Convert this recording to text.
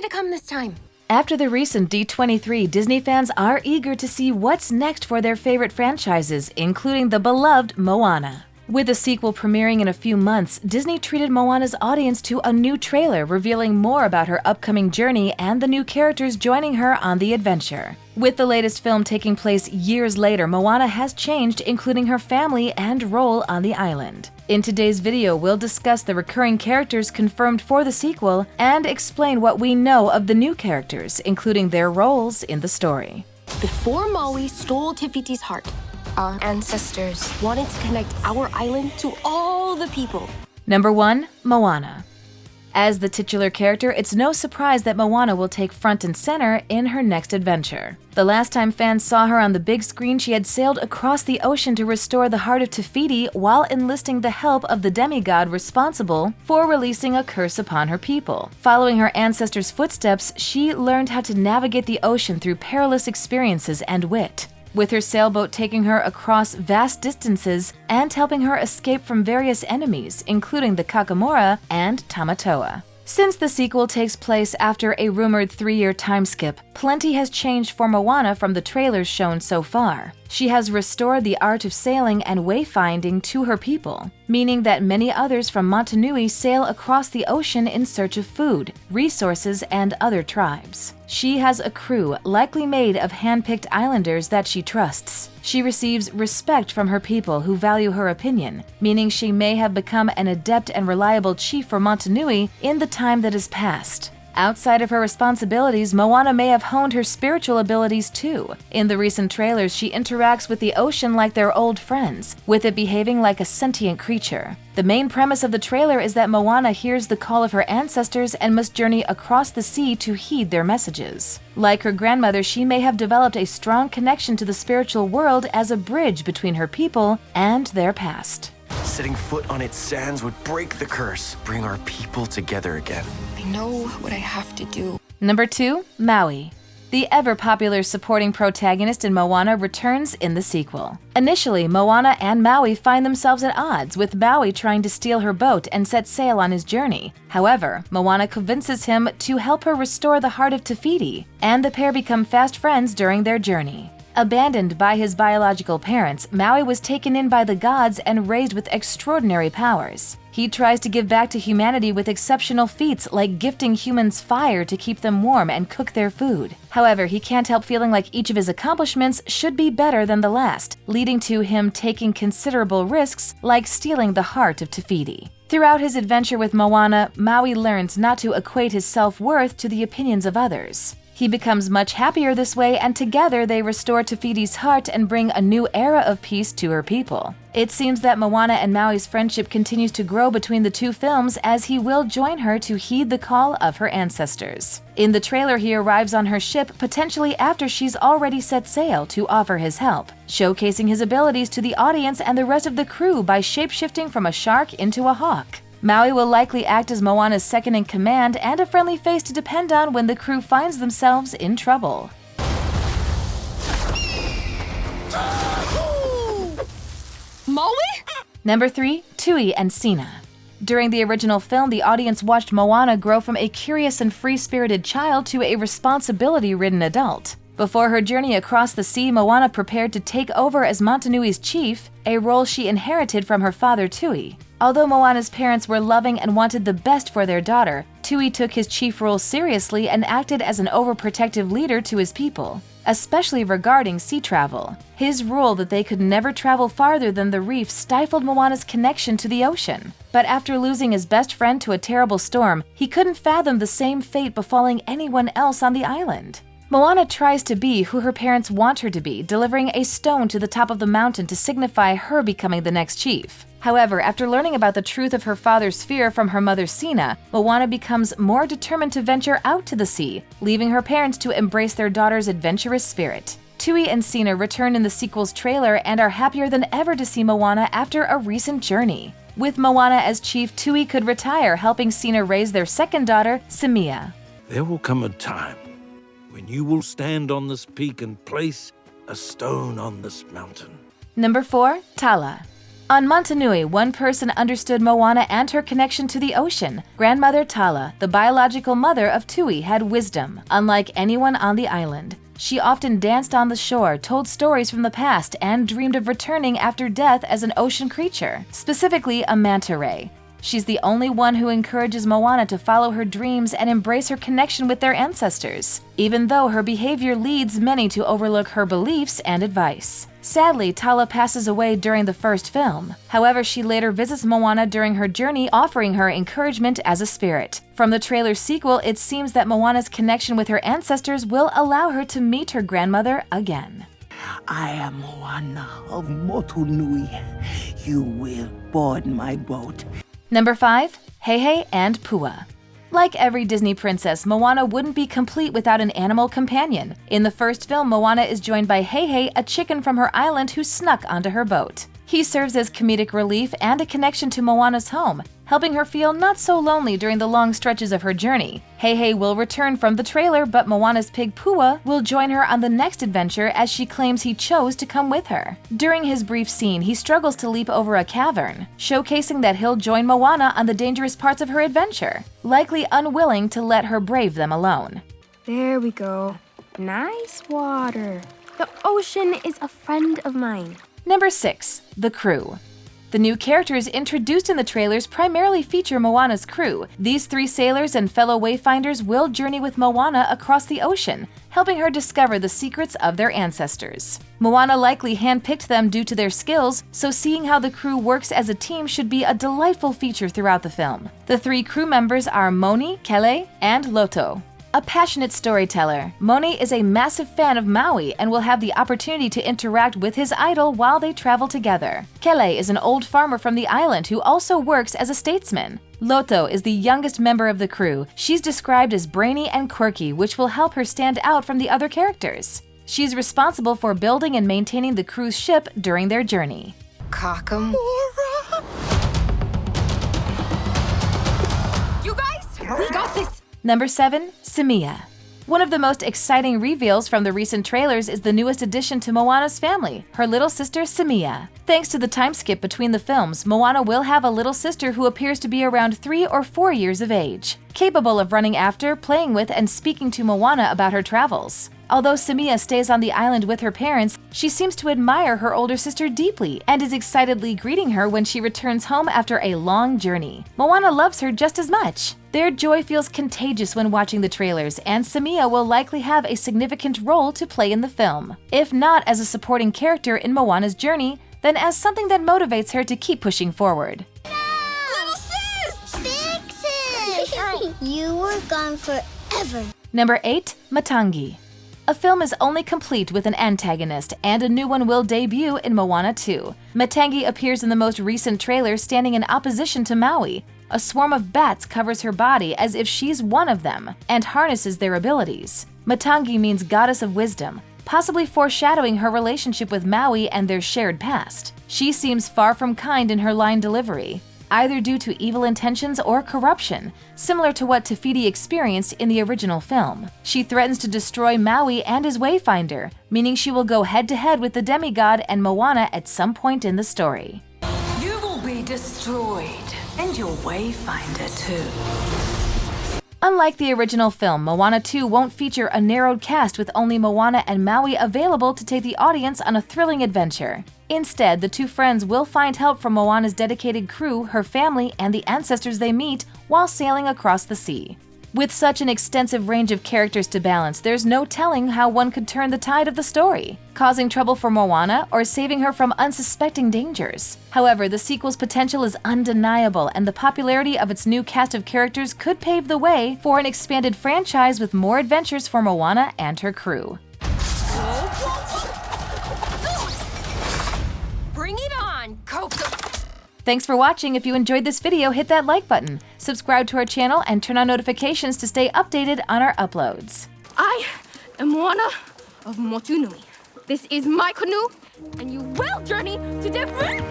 to come this time. After the recent D23, Disney fans are eager to see what's next for their favorite franchises, including the beloved Moana. With the sequel premiering in a few months, Disney treated Moana's audience to a new trailer revealing more about her upcoming journey and the new characters joining her on the adventure. With the latest film taking place years later, Moana has changed, including her family and role on the island. In today's video, we'll discuss the recurring characters confirmed for the sequel and explain what we know of the new characters, including their roles in the story. Before Maui stole Te Fiti's heart, our ancestors wanted to connect our island to all the people. Number 1. Moana. As the titular character, it's no surprise that Moana will take front and center in her next adventure. The last time fans saw her on the big screen, she had sailed across the ocean to restore the heart of Te Fiti while enlisting the help of the demigod responsible for releasing a curse upon her people. Following her ancestors' footsteps, she learned how to navigate the ocean through perilous experiences and wit, with her sailboat taking her across vast distances and helping her escape from various enemies, including the Kakamora and Tamatoa. Since the sequel takes place after a rumored 3-year time skip, plenty has changed for Moana from the trailers shown so far. She has restored the art of sailing and wayfinding to her people, meaning that many others from Motunui sail across the ocean in search of food, resources, and other tribes. She has a crew likely made of hand-picked islanders that she trusts. She receives respect from her people who value her opinion, meaning she may have become an adept and reliable chief for Motunui in the time that has passed. Outside of her responsibilities, Moana may have honed her spiritual abilities too. In the recent trailers, she interacts with the ocean like they're old friends, with it behaving like a sentient creature. The main premise of the trailer is that Moana hears the call of her ancestors and must journey across the sea to heed their messages. Like her grandmother, she may have developed a strong connection to the spiritual world as a bridge between her people and their past. Setting foot on its sands would break the curse, bring our people together again. I know what I have to do. Number 2. Maui. The ever-popular supporting protagonist in Moana returns in the sequel. Initially, Moana and Maui find themselves at odds, with Maui trying to steal her boat and set sail on his journey. However, Moana convinces him to help her restore the heart of Te Fiti, and the pair become fast friends during their journey. Abandoned by his biological parents, Maui was taken in by the gods and raised with extraordinary powers. He tries to give back to humanity with exceptional feats like gifting humans fire to keep them warm and cook their food. However, he can't help feeling like each of his accomplishments should be better than the last, leading to him taking considerable risks like stealing the heart of Te Fiti. Throughout his adventure with Moana, Maui learns not to equate his self-worth to the opinions of others. He becomes much happier this way, and together they restore Te Fiti's heart and bring a new era of peace to her people. It seems that Moana and Maui's friendship continues to grow between the two films, as he will join her to heed the call of her ancestors. In the trailer, he arrives on her ship potentially after she's already set sail to offer his help, showcasing his abilities to the audience and the rest of the crew by shape-shifting from a shark into a hawk. Maui will likely act as Moana's second-in-command and a friendly face to depend on when the crew finds themselves in trouble. Maui? Number 3. Tui and Sina. During the original film, the audience watched Moana grow from a curious and free-spirited child to a responsibility-ridden adult. Before her journey across the sea, Moana prepared to take over as Motunui's chief, a role she inherited from her father Tui. Although Moana's parents were loving and wanted the best for their daughter, Tui took his chief role seriously and acted as an overprotective leader to his people, especially regarding sea travel. His rule that they could never travel farther than the reef stifled Moana's connection to the ocean. But after losing his best friend to a terrible storm, he couldn't fathom the same fate befalling anyone else on the island. Moana tries to be who her parents want her to be, delivering a stone to the top of the mountain to signify her becoming the next chief. However, after learning about the truth of her father's fear from her mother Sina, Moana becomes more determined to venture out to the sea, leaving her parents to embrace their daughter's adventurous spirit. Tui and Sina return in the sequel's trailer and are happier than ever to see Moana after a recent journey. With Moana as chief, Tui could retire, helping Sina raise their second daughter, Simia. There will come a time when you will stand on this peak and place a stone on this mountain. Number 4. Tala. On Motunui, one person understood Moana and her connection to the ocean. Grandmother Tala, the biological mother of Tui, had wisdom, unlike anyone on the island. She often danced on the shore, told stories from the past, and dreamed of returning after death as an ocean creature, specifically a manta ray. She's the only one who encourages Moana to follow her dreams and embrace her connection with their ancestors, even though her behavior leads many to overlook her beliefs and advice. Sadly, Tala passes away during the first film. However, she later visits Moana during her journey, offering her encouragement as a spirit. From the trailer's sequel, it seems that Moana's connection with her ancestors will allow her to meet her grandmother again. I am Moana of Motunui. You will board my boat. Number 5. Heihei and Pua. Like every Disney princess, Moana wouldn't be complete without an animal companion. In the first film, Moana is joined by Heihei, a chicken from her island who snuck onto her boat. He serves as comedic relief and a connection to Moana's home, helping her feel not so lonely during the long stretches of her journey. Heihei will return from the trailer, but Moana's pig Pua will join her on the next adventure as she claims he chose to come with her. During his brief scene, he struggles to leap over a cavern, showcasing that he'll join Moana on the dangerous parts of her adventure, likely unwilling to let her brave them alone. There we go. Nice water. The ocean is a friend of mine. Number 6. The Crew. The new characters introduced in the trailers primarily feature Moana's crew. These 3 sailors and fellow wayfinders will journey with Moana across the ocean, helping her discover the secrets of their ancestors. Moana likely handpicked them due to their skills, so seeing how the crew works as a team should be a delightful feature throughout the film. The 3 crew members are Moni, Kele, and Loto. A passionate storyteller, Moni is a massive fan of Maui and will have the opportunity to interact with his idol while they travel together. Kele is an old farmer from the island who also works as a statesman. Loto is the youngest member of the crew. She's described as brainy and quirky, which will help her stand out from the other characters. She's responsible for building and maintaining the crew's ship during their journey. Cockham. You guys, we got this. Number 7. Samia. One of the most exciting reveals from the recent trailers is the newest addition to Moana's family, her little sister Samia. Thanks to the time skip between the films, Moana will have a little sister who appears to be around 3 or 4 years of age, capable of running after, playing with, and speaking to Moana about her travels. Although Samia stays on the island with her parents, she seems to admire her older sister deeply and is excitedly greeting her when she returns home after a long journey. Moana loves her just as much. Their joy feels contagious when watching the trailers, and Samia will likely have a significant role to play in the film. If not as a supporting character in Moana's journey, then as something that motivates her to keep pushing forward. Little sis! Fix it! You were gone forever. Number 8. Matangi. A film is only complete with an antagonist, and a new one will debut in Moana 2. Matangi appears in the most recent trailer standing in opposition to Maui. A swarm of bats covers her body as if she's one of them, and harnesses their abilities. Matangi means goddess of wisdom, possibly foreshadowing her relationship with Maui and their shared past. She seems far from kind in her line delivery, either due to evil intentions or corruption, similar to what Te Fiti experienced in the original film. She threatens to destroy Maui and his Wayfinder, meaning she will go head-to-head with the demigod and Moana at some point in the story. You will be destroyed, and your Wayfinder too. Unlike the original film, Moana 2 won't feature a narrowed cast with only Moana and Maui available to take the audience on a thrilling adventure. Instead, the 2 friends will find help from Moana's dedicated crew, her family, and the ancestors they meet while sailing across the sea. With such an extensive range of characters to balance, there's no telling how one could turn the tide of the story, causing trouble for Moana or saving her from unsuspecting dangers. However, the sequel's potential is undeniable, and the popularity of its new cast of characters could pave the way for an expanded franchise with more adventures for Moana and her crew. Bring it on, Coco. Thanks for watching. If you enjoyed this video, hit that like button, subscribe to our channel, and turn on notifications to stay updated on our uploads. I am Moana of Motunui. This is my canoe, and you will journey to different...